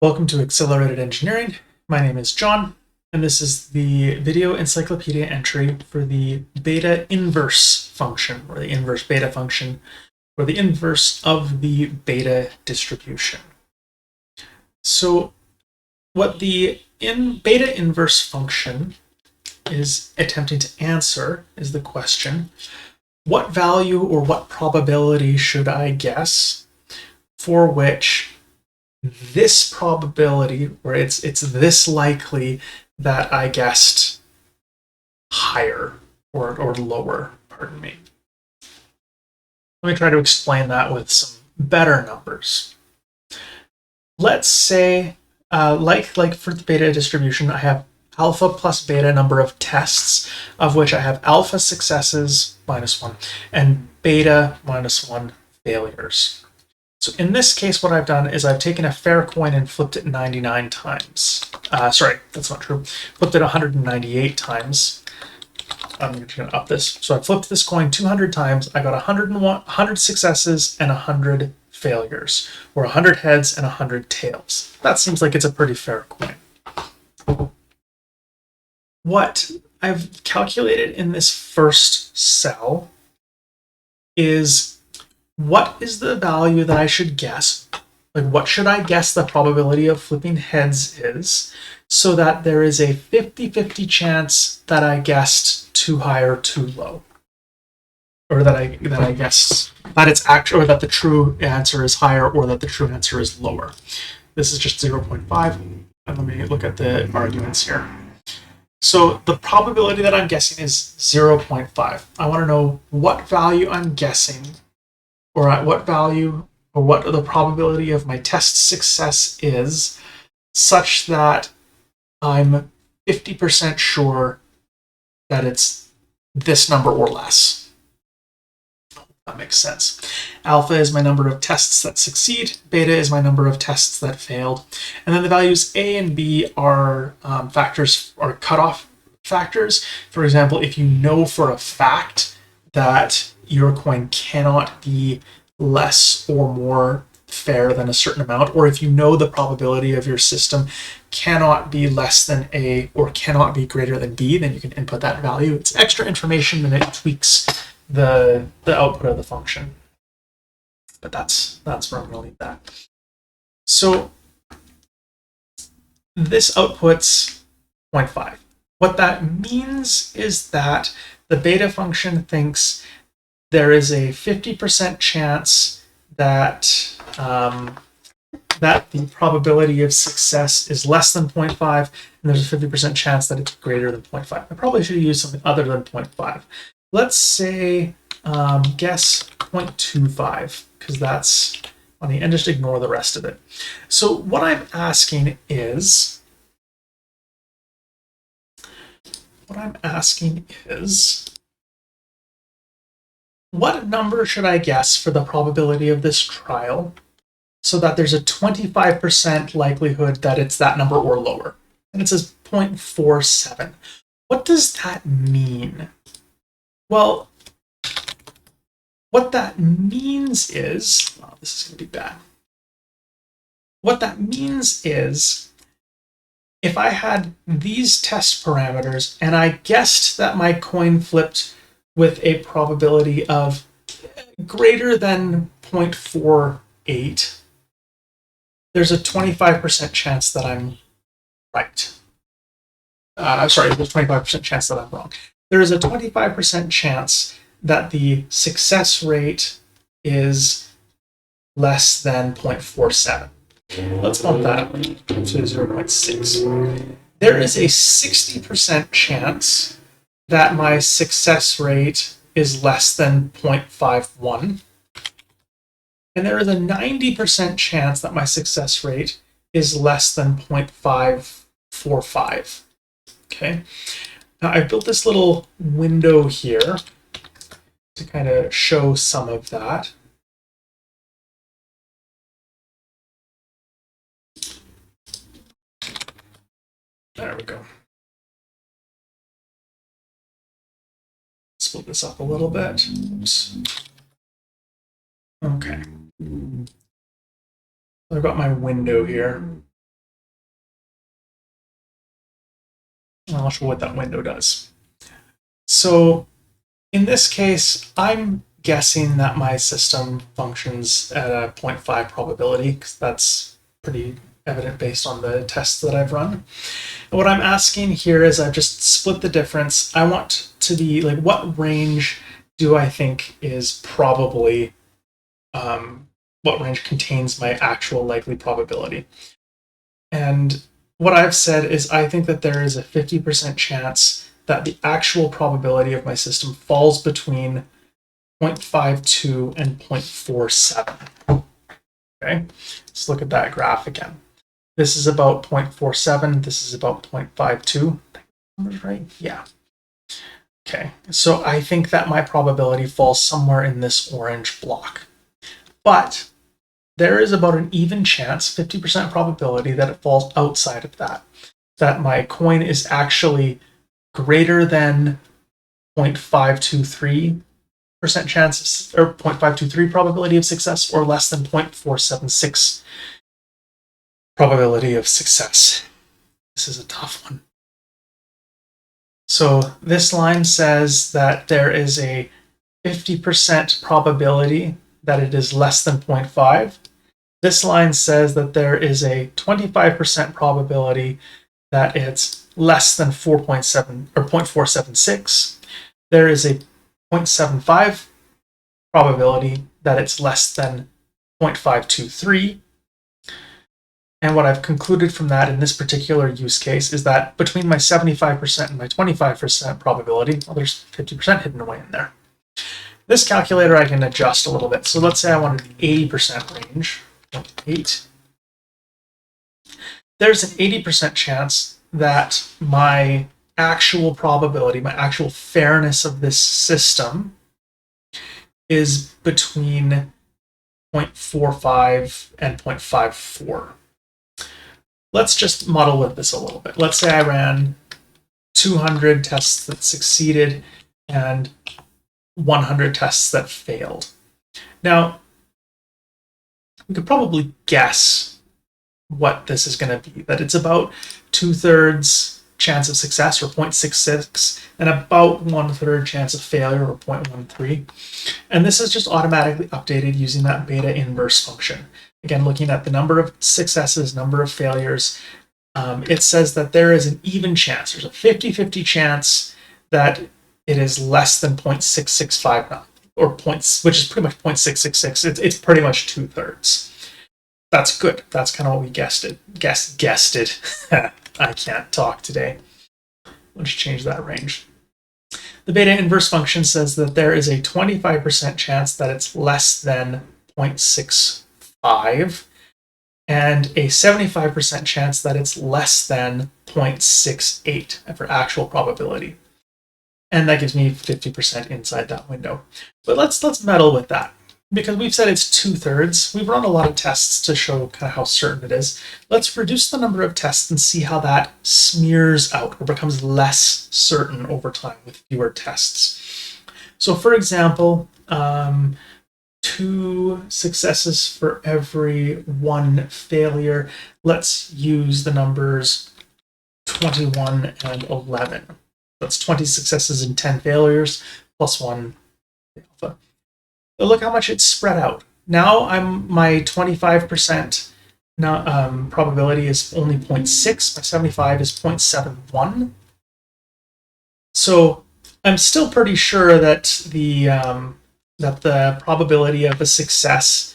Welcome to Accelerated Engineering. My name is John, and this is the video encyclopedia entry for the beta inverse function, or the inverse beta function, or the inverse of the beta distribution. So what the beta inverse function is attempting to answer is the question, what value or what probability should I guess for which this probability, or it's this likely that I guessed higher or lower, pardon me. Let me try to explain that with some better numbers. Let's say, like for the beta distribution, I have alpha plus beta number of tests, of which I have alpha successes -1 and beta -1 failures. So in this case, what I've done is I've taken a fair coin and flipped it 99 times. Sorry, that's not true. Flipped it 198 times. I'm just going to up this. So I flipped this coin 200 times. I got 100 successes and 100 failures, or 100 heads and 100 tails. That seems like it's a pretty fair coin. What I've calculated in this first cell is what is the value that I should guess? Like, what should I guess the probability of flipping heads is, so that there is a 50-50 chance that I guessed too high or too low, or that I guessed that it's actual, or that the true answer is higher, or that the true answer is lower. This is just 0.5, and let me look at the arguments here. So the probability that I'm guessing is 0.5. I want to know what value I'm guessing, or at what value, or what the probability of my test success is, such that I'm 50% sure that it's this number or less. That makes sense. Alpha is my number of tests that succeed. Beta is my number of tests that failed. And then the values A and B are factors, or cutoff factors. For example, if you know for a fact that your coin cannot be less or more fair than a certain amount, or if you know the probability of your system cannot be less than A or cannot be greater than B, then you can input that value. It's extra information and it tweaks the output of the function. But that's where I'm going to leave that. So this outputs 0.5. What that means is that the beta function thinks there is a 50% chance that that the probability of success is less than 0.5, and there's a 50% chance that it's greater than 0.5. I probably should have used something other than 0.5. Let's say guess 0.25, because that's funny, and just ignore the rest of it. So what I'm asking is, what number should I guess for the probability of this trial, so that there's a 25% likelihood that it's that number or lower? And it says 0.47. What does that mean? Well, what that means is, oh, this is going to be bad. What that means is, if I had these test parameters and I guessed that my coin flipped with a probability of greater than 0.48, there's a 25% chance that I'm right. Sorry, there's a 25% chance that I'm wrong. There is a 25% chance that the success rate is less than 0.47. Let's bump that up to 0.6. There is a 60% chance that my success rate is less than 0.51. And there is a 90% chance that my success rate is less than 0.545. Okay. Now I've built this little window here to kind of show some of that. There we go. Split this up a little bit. Oops. Okay. I've got my window here. And I'll show what that window does. So in this case, I'm guessing that my system functions at a 0.5 probability, because that's pretty evident based on the tests that I've run. And what I'm asking here is I've just split the difference. I want to be like, what range do I think is probably, what range contains my actual likely probability? And what I've said is I think that there is a 50% chance that the actual probability of my system falls between 0.52 and 0.47. Okay, let's look at that graph again. This is about 0.47. This is about 0.52. Right? Yeah. Okay, so I think that my probability falls somewhere in this orange block. But there is about an even chance, 50% probability, that it falls outside of that. That my coin is actually greater than 0.523% chance, or 0.523 probability of success, or less than 0.476 probability of success. This is a tough one. So this line says that there is a 50% probability that it is less than 0.5. This line says that there is a 25% probability that it's less than 4.7 or 0.476. There is a 0.75 probability that it's less than 0.523. And what I've concluded from that in this particular use case is that between my 75% and my 25% probability, well, there's 50% hidden away in there. This calculator I can adjust a little bit. So let's say I wanted the 80% range, 0.8. There's an 80% chance that my actual probability, my actual fairness of this system is between 0.45 and 0.54. Let's just muddle with this a little bit. Let's say I ran 200 tests that succeeded and 100 tests that failed. Now, we could probably guess what this is going to be, that it's about 2/3 chance of success, or 0.66, and about 1/3 chance of failure, or 0.13. And this is just automatically updated using that beta inverse function. Again, looking at the number of successes, number of failures, it says that there is an even chance, there's a 50-50 chance that it is less than 0.6659, or which is pretty much 0.666. It's pretty much 2/3. That's good. That's kind of what we guessed it. Guessed it. I can't talk today. Let's change that range. The beta inverse function says that there is a 25% chance that it's less than 0.65 and a 75% chance that it's less than 0.68 for actual probability. And that gives me 50% inside that window. But let's meddle with that, because we've said it's 2/3. We've run a lot of tests to show kind of how certain it is. Let's reduce the number of tests and see how that smears out or becomes less certain over time with fewer tests. So for example, 2 successes for every 1 failure. Let's use the numbers 21 and 11. That's 20 successes and 10 failures plus 1 alpha. But look how much it's spread out. Now my 25% probability is only 0.6. My 75 is 0.71. So I'm still pretty sure that the probability of a success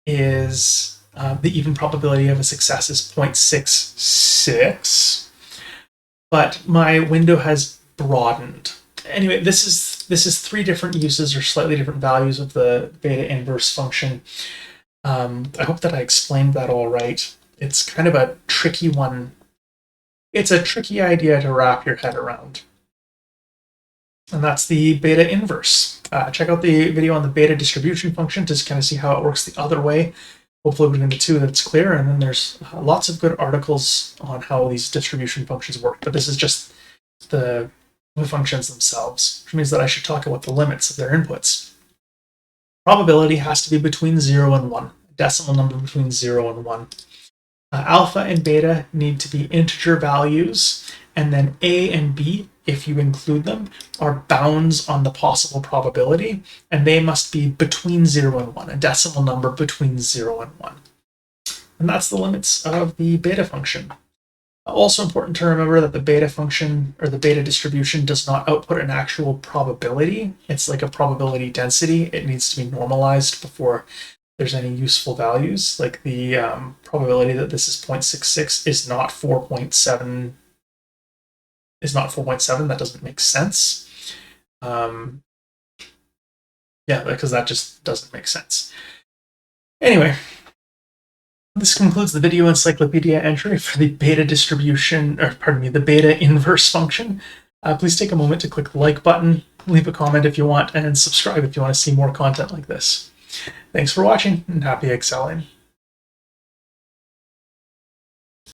is the even probability of a success is 0.66. But my window has broadened. Anyway, this is 3 different uses or slightly different values of the beta inverse function. I hope that I explained that all right. It's kind of a tricky one. It's a tricky idea to wrap your head around. And that's the beta inverse. Check out the video on the beta distribution function to kind of see how it works the other way. Hopefully between the two that's clear. And then there's lots of good articles on how these distribution functions work. But this is just the functions themselves, which means that I should talk about the limits of their inputs. Probability has to be between 0 and 1, a decimal number between 0 and 1. Alpha and beta need to be integer values, and then A and B, if you include them, are bounds on the possible probability, and they must be between 0 and 1, a decimal number between 0 and 1. And that's the limits of the beta function. Also important to remember that the beta function, or the beta distribution, does not output an actual probability. It's like a probability density. It needs to be normalized before there's any useful values. Like the probability that this is 0.66 is not 4.7. That doesn't make sense. Yeah, because that just doesn't make sense. Anyway, this concludes the video encyclopedia entry for the beta distribution, or pardon me, the beta inverse function. Please take a moment to click the like button, leave a comment if you want, and subscribe if you want to see more content like this. Thanks for watching, and happy excelling.